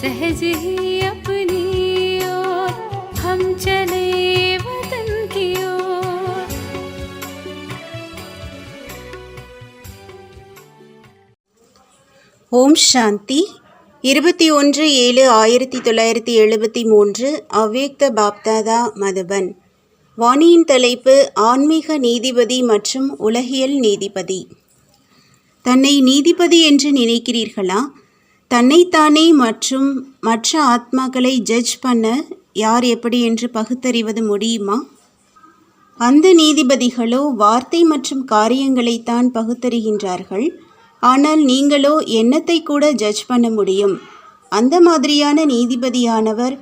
सहज ही अपनी ओर हम चले वतन की ओर। ஓம் சாந்தி 21/7/1973 அவ்யக்த பாப்தாதா மதுபன். வாணியின் தலைப்பு ஆன்மீக நீதிபதி மற்றும் உலகியல் நீதிபதி. தன்னை நீதிபதி என்று நினைக்கிறீர்களா? தன்னைத்தானே மற்றும் மற்ற ஆத்மாக்களை ஜட்ஜ் பண்ண யார் எப்படி என்று பகுத்தறிவது முடியுமா? அந்த நீதிபதிகளோ வார்த்தை மற்றும் காரியங்களைத்தான் பகுத்தறிகின்றார்கள். ஆனால் நீங்களோ எண்ணத்தை கூட ஜட்ஜ் பண்ண முடியும். அந்த மாதிரியான நீதிபதியானவர்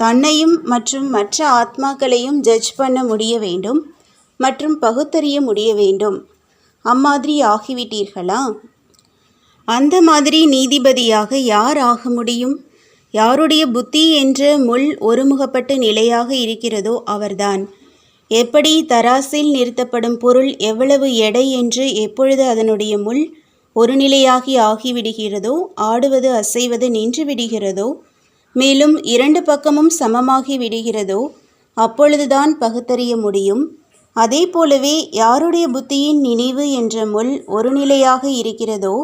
தன்னையும் மற்றும் மற்ற ஆத்மாக்களையும் ஜட்ஜ் பண்ண முடிய வேண்டும் மற்றும் பகுத்தறிய முடிய வேண்டும். அம்மாதிரி ஆகிவிட்டீர்களா? அந்த மாதிரி நீதிபதியாக யார் ஆக முடியும்? யாருடைய புத்தி என்ற முள் ஒருமுகப்பட்ட நிலையாக இருக்கிறதோ அவர்தான். எப்படி தராசில் நிறுத்தப்படும் பொருள் எவ்வளவு எடை என்று எப்பொழுது அதனுடைய முள் ஒரு நிலையாகி ஆகிவிடுகிறதோ, ஆடுவது அசைவது நின்று விடுகிறதோ, மேலும் இரண்டு பக்கமும் சமமாகி விடுகிறதோ, அப்பொழுதுதான் பகுத்தறிய முடியும். அதே போலவே யாருடைய புத்தியின் நினைவு என்ற முள் ஒரு நிலையாக இருக்கிறதோ,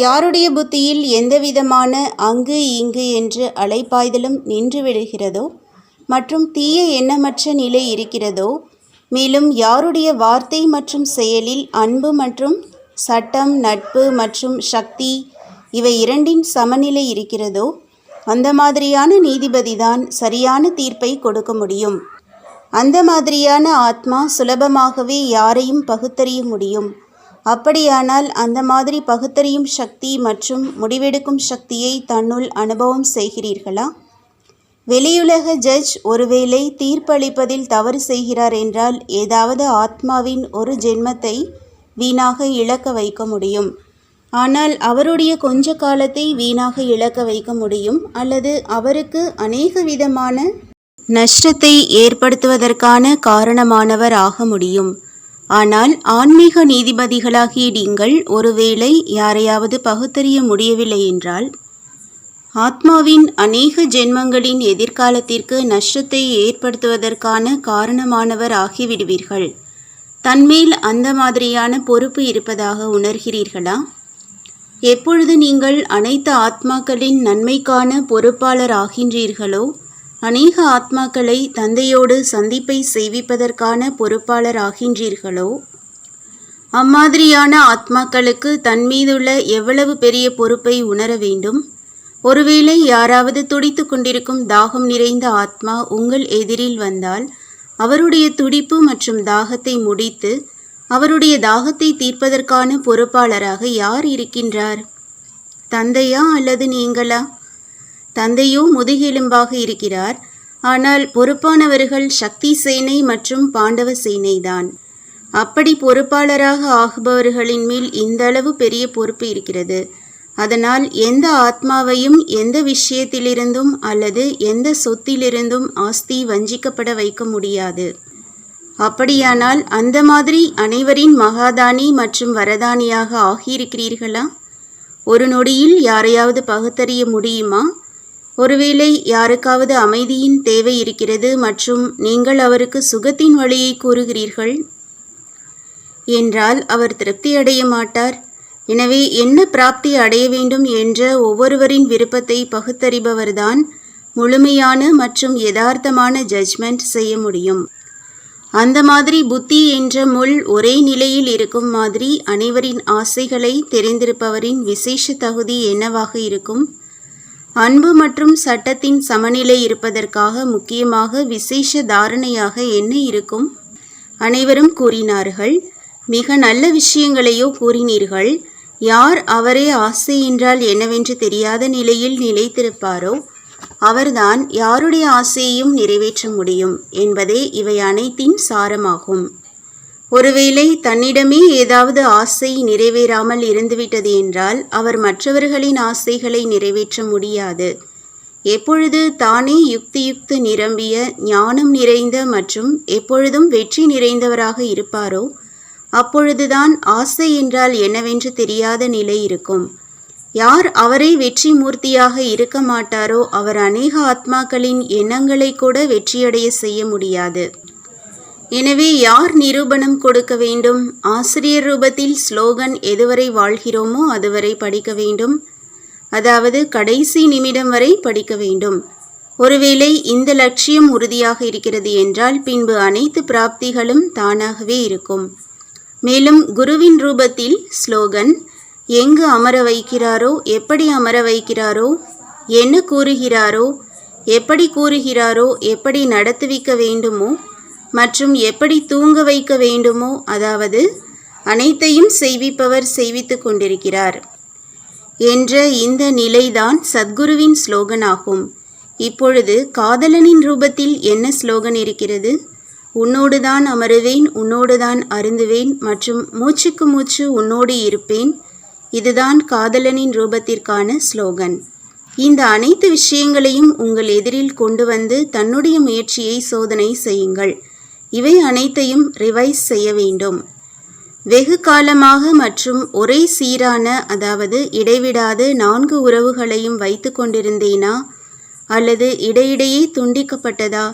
யாருடைய புத்தியில் எந்தவிதமான அங்கு இங்கு என்று அலைப்பாய்தலும் நின்று விடுகிறதோ மற்றும் தீய எண்ணமற்ற நிலை இருக்கிறதோ, மேலும் யாருடைய வார்த்தை மற்றும் செயலில் அன்பு மற்றும் சட்டம், நட்பு மற்றும் சக்தி இவை இரண்டின் சமநிலை இருக்கிறதோ, அந்த மாதிரியான நீதிபதிதான் சரியான தீர்ப்பை கொடுக்க முடியும். அந்த மாதிரியான ஆத்மா சுலபமாகவே யாரையும் பகுத்தறிய முடியும். அப்படியானால் அந்த மாதிரி பகுத்தறியும் சக்தி மற்றும் முடிவெடுக்கும் சக்தியை தன்னுள் அனுபவம் செய்கிறீர்களா? வெளியுலக ஜட்ஜ் ஒருவேளை தீர்ப்பளிப்பதில் தவறு செய்கிறார் என்றால் ஏதாவது ஆத்மாவின் ஒரு ஜென்மத்தை வீணாக இழக்க வைக்க முடியும். ஆனால் அவருடைய கொஞ்ச காலத்தை வீணாக இழக்க வைக்க முடியும், அல்லது அவருக்கு அநேக விதமான நஷ்டத்தை ஏற்படுத்துவதற்கான காரணமானவர் ஆக முடியும். ஆனால் ஆன்மீக நீதிபதிகளாகிய நீங்கள் ஒருவேளை யாரையாவது பகுத்தறிய முடியவில்லை என்றால் ஆத்மாவின் அநேக ஜென்மங்களின் எதிர்காலத்திற்கு நஷ்டத்தை ஏற்படுத்துவதற்கான காரணமானவர் ஆகிவிடுவீர்கள். தன்மேல் அந்த மாதிரியான பொறுப்பு இருப்பதாக உணர்கிறீர்களா? எப்பொழுது நீங்கள் அனைத்து ஆத்மாக்களின் நன்மைக்கான பொறுப்பாளர் ஆகின்றீர்களோ, அநேக ஆத்மாக்களை தந்தையோடு சந்திப்பை செய்விப்பதற்கான பொறுப்பாளர் ஆகின்றீர்களோ, அம்மாதிரியான ஆத்மாக்களுக்கு தன்மீதுள்ள எவ்வளவு பெரிய பொறுப்பை உணர வேண்டும். ஒருவேளை யாராவது துடித்து கொண்டிருக்கும் தாகம் நிறைந்த ஆத்மா உங்கள் எதிரில் வந்தால் அவருடைய துடிப்பு மற்றும் தாகத்தை முடித்து அவருடைய தாகத்தை தீர்ப்பதற்கான பொறுப்பாளராக யார் இருக்கின்றார்? தந்தையா அல்லது நீங்களா? தந்தையோ முதுகெலும்பாக இருக்கிறார். ஆனால் பொறுப்பானவர்கள் சக்தி சேனை மற்றும் பாண்டவ சேனைதான். அப்படி பொறுப்பாளராக ஆகுபவர்களின் மேல் இந்த அளவு பெரிய பொறுப்பு இருக்கிறது. அதனால் எந்த ஆத்மாவையும் எந்த விஷயத்திலிருந்தும் அல்லது எந்த சொத்திலிருந்தும் ஆஸ்தி வஞ்சிக்கப்பட வைக்க முடியாது. அப்படியானால் அந்த மாதிரி அனைவரின் மகாதானி மற்றும் வரதானியாக ஆகியிருக்கிறீர்களா? ஒரு நொடியில் யாரையாவது பகுத்தறிய முடியுமா? ஒருவேளை யாருக்காவது அமைதியின் தேவை இருக்கிறது மற்றும் நீங்கள் அவருக்கு சுகத்தின் வழியை கூறுகிறீர்கள் என்றால் அவர் திருப்தி அடைய மாட்டார். எனவே என்ன பிராப்தி அடைய வேண்டும் என்ற ஒவ்வொருவரின் விருப்பத்தை பகுத்தறிபவர்தான் முழுமையான மற்றும் யதார்த்தமான ஜட்ஜ்மெண்ட் செய்ய முடியும். அந்த மாதிரி புத்தி என்ற முள் ஒரே நிலையில் இருக்கும் மாதிரி அனைவரின் ஆசைகளை தெரிந்திருப்பவரின் விசேஷ தகுதி என்னவாக இருக்கும்? அன்பு மற்றும் சட்டத்தின் சமநிலை இருப்பதற்காக முக்கியமாக விசேஷ தாரணையாக என்ன இருக்கும்? அனைவரும் கூறினார்கள். மிக நல்ல விஷயங்களையோ கூறினீர்கள். யார் அவரே ஆசை என்றால் என்னவென்று தெரியாத நிலையில் நிலைத்திருப்பாரோ அவர்தான் யாருடைய ஆசையையும் நிறைவேற்ற முடியும் என்பதே இவை அனைத்தின் சாரமாகும். ஒருவேளை தன்னிடமே ஏதாவது ஆசை நிறைவேறாமல் இருந்துவிட்டது என்றால் அவர் மற்றவர்களின் ஆசைகளை நிறைவேற்ற முடியாது. எப்பொழுது தானே யுக்தி நிரம்பிய ஞானம் நிறைந்த மற்றும் எப்பொழுதும் வெற்றி நிறைந்தவராக இருப்பாரோ அப்பொழுதுதான் ஆசை என்றால் என்னவென்று தெரியாத நிலை இருக்கும். யார் அவரே வெற்றி மூர்த்தியாக இருக்க மாட்டாரோ அவர் அநேக ஆத்மாக்களின் எண்ணங்களை கூட வெற்றியடைய செய்ய முடியாது. எனவே யார் நிரூபணம் கொடுக்க வேண்டும்? ஆசிரியர் ரூபத்தில் ஸ்லோகன் எதுவரை வாழ்கிறோமோ அதுவரை படிக்க வேண்டும். அதாவது கடைசி நிமிடம் வரை படிக்க வேண்டும். ஒருவேளை இந்த லட்சியம் உறுதியாக இருக்கிறது என்றால் பின்பு அனைத்து பிராப்திகளும் தானாகவே இருக்கும். மேலும் குருவின் ரூபத்தில் ஸ்லோகன் எங்கு அமர வைக்கிறாரோ, எப்படி அமர வைக்கிறாரோ, என்ன கூறுகிறாரோ, எப்படி கூறுகிறாரோ, எப்படி நடத்துவிக்க வேண்டுமோ மற்றும் எப்படி தூங்க வைக்க வேண்டுமோ, அதாவது அனைத்தையும் செய்விப்பவர் செய்வித்து கொண்டிருக்கிறார் என்ற இந்த நிலைதான் சத்குருவின் ஸ்லோகன் ஆகும். இப்பொழுது காதலனின் ரூபத்தில் என்ன ஸ்லோகன் இருக்கிறது? உன்னோடுதான் அமருவேன், உன்னோடுதான் அருந்துவேன் மற்றும் மூச்சுக்கு மூச்சு உன்னோடு இருப்பேன். இதுதான் காதலனின் ரூபத்திற்கான ஸ்லோகன். இந்த அனைத்து விஷயங்களையும் உங்கள் எதிரில் கொண்டு வந்து தன்னுடைய முயற்சியை சோதனை செய்யுங்கள். இவை அனைத்தையும் ரிவைஸ் செய்ய வேண்டும். வெகு காலமாக மற்றும் ஒரே சீரான, அதாவது இடைவிடாது 4 உறவுகளையும் வைத்து கொண்டிருந்தேனா அல்லது இடையிடையே துண்டிக்கப்பட்டதா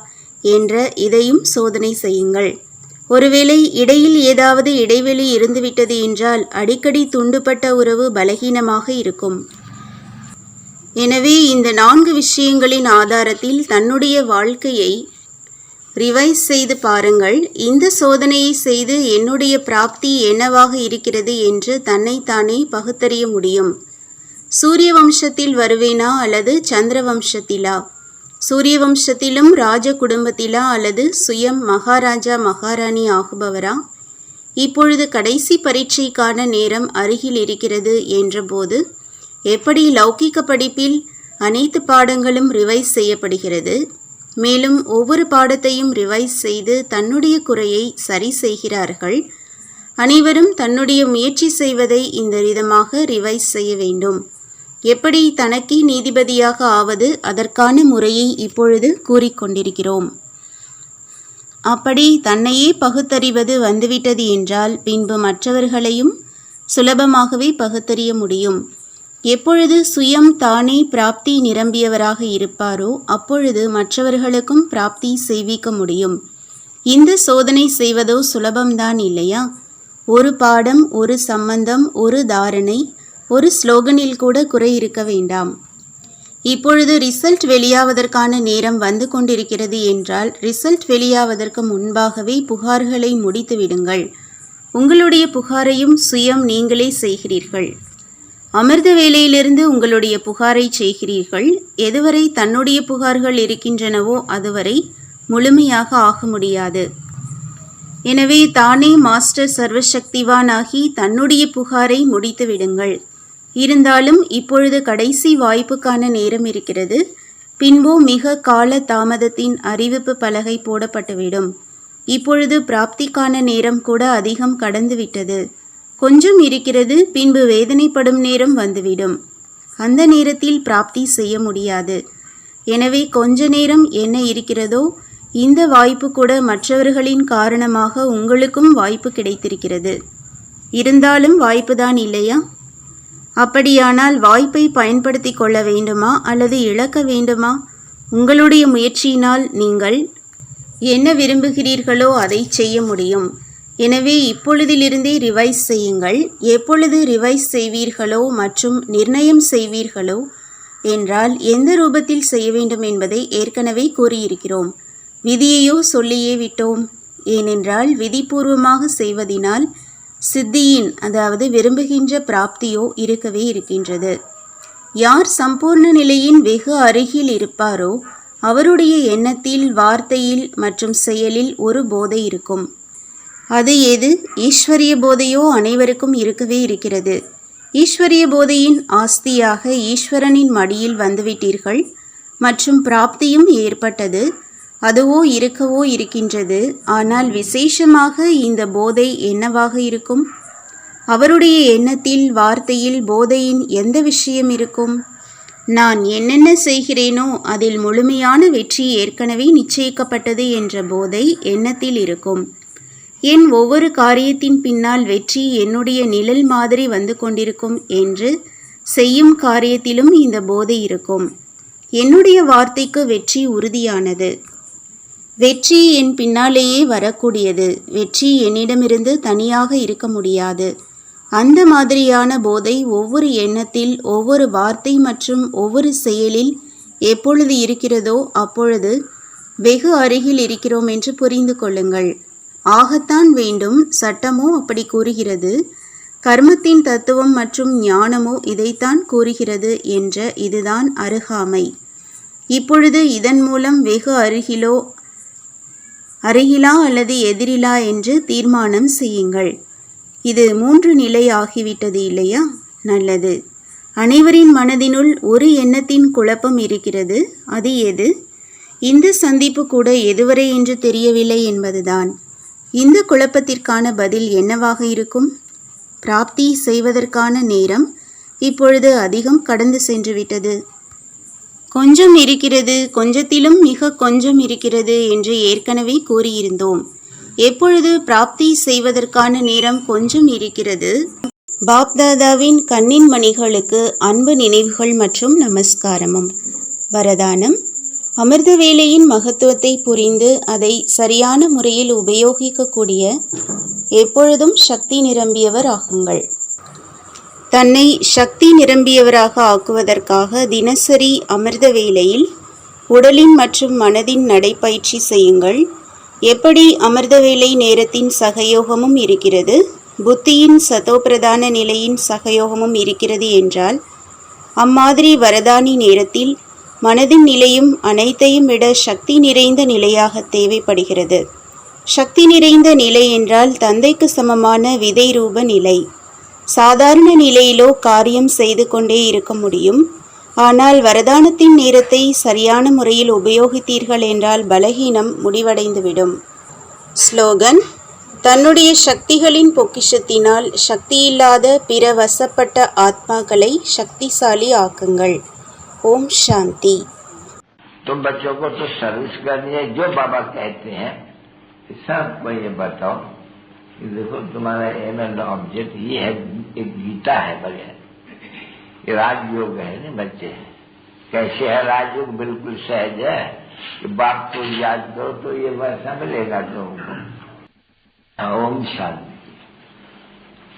என்ற இதையும் சோதனை செய்யுங்கள். ஒருவேளை இடையில் ஏதாவது இடைவெளி இருந்துவிட்டது என்றால் அடிக்கடி துண்டுபட்ட உறவு பலகீனமாக இருக்கும். எனவே இந்த 4 விஷயங்களின் ஆதாரத்தில் தன்னுடைய வாழ்க்கையை ரிவைஸ் செய்து பாருங்கள். இந்த சோதனையை செய்து என்னுடைய பிராப்தி என்னவாக இருக்கிறது என்று தன்னைத்தானே பகுத்தறிய முடியும். சூரிய வம்சத்தில் வருவேனா அல்லது சந்திர வம்சத்திலா? சூரிய வம்சத்திலும் ராஜ குடும்பத்திலா அல்லது சுயம் மகாராஜா மகாராணி ஆகுபவரா? இப்பொழுது கடைசி பரீட்சைக்கான நேரம் அருகில் இருக்கிறது என்றபோது எப்படி லௌகிக படிப்பில் அனைத்து பாடங்களும் ரிவைஸ் செய்யப்படுகிறது, மேலும் ஒவ்வொரு பாடத்தையும் ரிவைஸ் செய்து தன்னுடைய குறையை சரி செய்கிறார்கள். அனைவரும் தன்னுடைய முயற்சி செய்வதை இந்த விதமாக ரிவைஸ் செய்ய வேண்டும். எப்படி தனக்கே நீதிபதியாக ஆவது, அதற்கான முறையை இப்பொழுது கூறிக்கொண்டிருக்கிறோம். அப்படி தன்னையே பகுத்தறிவது வந்துவிட்டது என்றால் பின்பு மற்றவர்களையும் சுலபமாகவே பகுத்தறிய முடியும். எப்பொழுது சுயம் தானே பிராப்தி நிரம்பியவராக இருப்பாரோ அப்பொழுது மற்றவர்களுக்கும் பிராப்தி செய்விக்க முடியும். இந்த சோதனை செய்வதோ சுலபம்தான் இல்லையா? ஒரு பாடம், ஒரு சம்பந்தம், ஒரு தாரணை, ஒரு ஸ்லோகனில் கூட குறை இருக்க வேண்டாம். இப்பொழுது ரிசல்ட் வெளியாவதற்கான நேரம் வந்து கொண்டிருக்கிறது என்றால் ரிசல்ட் வெளியாவதற்கு முன்பாகவே புகார்களை முடித்து விடுங்கள். உங்களுடைய புகாரையும் சுயம் நீங்களே செய்கிறீர்கள். அமிர்த வேலையிலிருந்து உங்களுடைய புகாரை செய்கிறீர்கள். எதுவரை தன்னுடைய புகார்கள் இருக்கின்றனவோ அதுவரை முழுமையாக ஆக முடியாது. எனவே தானே மாஸ்டர் சர்வசக்திவான் ஆகி தன்னுடைய புகாரை முடித்து விடுங்கள். இருந்தாலும் இப்பொழுது கடைசி வாய்ப்புக்கான நேரம் இருக்கிறது. பின்போ மிக கால தாமதத்தின் அறிவிப்பு பலகை போடப்பட்டுவிடும். இப்பொழுது பிராப்திக்கான நேரம் கூட அதிகம் கடந்துவிட்டது. கொஞ்சம் இருக்கிறது, பின்பு வேதனைப்படும் நேரம் வந்துவிடும். அந்த நேரத்தில் பிராப்தி செய்ய முடியாது. எனவே கொஞ்ச நேரம் என்ன இருக்கிறதோ இந்த வாய்ப்பு கூட மற்றவர்களின் காரணமாக உங்களுக்கும் வாய்ப்பு கிடைத்திருக்கிறது. இருந்தாலும் வாய்ப்புதான் இல்லையா? அப்படியானால் வாய்ப்பை பயன்படுத்தி கொள்ள வேண்டுமா அல்லது இழக்க வேண்டுமா? உங்களுடைய முயற்சியினால் நீங்கள் என்ன விரும்புகிறீர்களோ அதை செய்ய முடியும். எனவே இப்பொழுதிலிருந்தே ரிவைஸ் செய்யுங்கள். எப்பொழுது ரிவைஸ் செய்வீர்களோ மற்றும் நிர்ணயம் செய்வீர்களோ என்றால் எந்த ரூபத்தில் செய்ய வேண்டும் என்பதை ஏற்கனவே கூறியிருக்கிறோம். விதியையோ சொல்லியே விட்டோம். ஏனென்றால் விதிபூர்வமாக செய்வதினால் சித்தியின், அதாவது விரும்புகின்ற பிராப்தியோ இருக்கவே இருக்கின்றது. யார் சம்பூர்ண நிலையின் வெகு அருகில் இருப்பாரோ அவருடைய எண்ணத்தில், வார்த்தையில் மற்றும் செயலில் ஒரு போதை இருக்கும். அது எது? ஈஸ்வரிய போதையோ அனைவருக்கும் இருக்கவே இருக்கிறது. ஈஸ்வரிய போதையின் ஆஸ்தியாக ஈஸ்வரனின் மடியில் வந்துவிட்டீர்கள் மற்றும் பிராப்தியும் ஏற்பட்டது. அதுவோ இருக்கவோ இருக்கின்றது. ஆனால் விசேஷமாக இந்த போதை என்னவாக இருக்கும்? அவருடைய எண்ணத்தில், வார்த்தையில் போதையின் எந்த விஷயம் இருக்கும்? நான் என்னென்ன செய்கிறேனோ அதில் முழுமையான வெற்றி ஏற்கனவே நிச்சயிக்கப்பட்டது என்ற போதை எண்ணத்தில் இருக்கும். என் ஒவ்வொரு காரியத்தின் பின்னால் வெற்றி என்னுடைய நிழல் மாதிரி வந்து கொண்டிருக்கும் என்று செய்யும் காரியத்திலும் இந்த போதை இருக்கும். என்னுடைய வார்த்தைக்கு வெற்றி உறுதியானது. வெற்றி என் பின்னாலேயே வரக்கூடியது. வெற்றி என்னிடமிருந்து தனியாக இருக்க முடியாது. அந்த மாதிரியான போதை ஒவ்வொரு எண்ணத்தில், ஒவ்வொரு வார்த்தை மற்றும் ஒவ்வொரு செயலில் எப்பொழுது இருக்கிறதோ அப்பொழுது வெகு அருகில் இருக்கிறோம் என்று புரிந்து கொள்ளுங்கள். ஆகத்தான் வேண்டும். சட்டமோ அப்படி கூறுகிறது. கர்மத்தின் தத்துவம் மற்றும் ஞானமோ இதைத்தான் கூறுகிறது என்ற இதுதான் அருகாமை. இப்பொழுது இதன் மூலம் வெகு அருகிலா அல்லது எதிரிலா என்று தீர்மானம் செய்யுங்கள். இது 3 நிலை ஆகிவிட்டது இல்லையா? நல்லது. அனைவரின் மனதினுள் ஒரு எண்ணத்தின் குழப்பம் இருக்கிறது. அது எது? இந்த சந்திப்பு கூட எதுவரை என்று தெரியவில்லை என்பதுதான். இந்த குழப்பத்திற்கான பதில் என்னவாக இருக்கும்? பிராப்தி செய்வதற்கான நேரம் இப்பொழுது அதிகம் கடந்து சென்றுவிட்டது. கொஞ்சம் இருக்கிறது, கொஞ்சத்திலும் மிக கொஞ்சம் இருக்கிறது என்று ஏற்கனவே கூறியிருந்தோம். எப்பொழுது பிராப்தி செய்வதற்கான நேரம் கொஞ்சம் இருக்கிறது. பாப்தாதாவின் கண்ணின் மணிகளுக்கு அன்பு நினைவுகள் மற்றும் நமஸ்காரமும். வரதானம்: அமிர்த வேளையின் மகத்துவத்தை புரிந்து அதை சரியான முறையில் உபயோகிக்கக்கூடிய எப்பொழுதும் சக்தி நிரம்பியவர் ஆகுங்கள். தன்னை சக்தி நிரம்பியவராக ஆக்குவதற்காக தினசரி அமிர்த வேளையில் உடலின் மற்றும் மனதின் நடைப்பயிற்சி செய்யுங்கள். எப்படி அமிர்த வேளை நேரத்தின் சகயோகமும் இருக்கிறது, புத்தியின் சதோபிரதான நிலையின் சகயோகமும் இருக்கிறது என்றால், அம்மாதிரி வரதானி நேரத்தில் மனதின் நிலையும் அனைத்தையும் விட சக்தி நிறைந்த நிலையாக தேவைப்படுகிறது. சக்தி நிறைந்த நிலை என்றால் தந்தைக்கு சமமான விதை ரூப நிலை. சாதாரண நிலையிலோ காரியம் செய்து கொண்டே இருக்க முடியும். ஆனால் வரதானத்தின் நேரத்தை சரியான முறையில் உபயோகித்தீர்கள் என்றால் பலகீனம் முடிவடைந்துவிடும். ஸ்லோகன்: தன்னுடைய சக்திகளின் பொக்கிஷத்தினால் சக்தியில்லாத பிற வசப்பட்ட ஆத்மாக்களை சக்திசாலி ஆக்குங்கள். ஓம் சாந்தி. तुम बच्चों को तो सर्विस करनी है, जो बाबा कहते हैं सबको ये बताओ कि देखो तुम्हारा एम एंड ऑब्जेक्ट ये है, एक गीता है बढ़िया, ये राजयोग है ना बच्चे। कैसे है राजयोग? बिल्कुल सहज है कि बाप को याद करो तो ये वैसा मिलेगा तुमको। ओम शांति।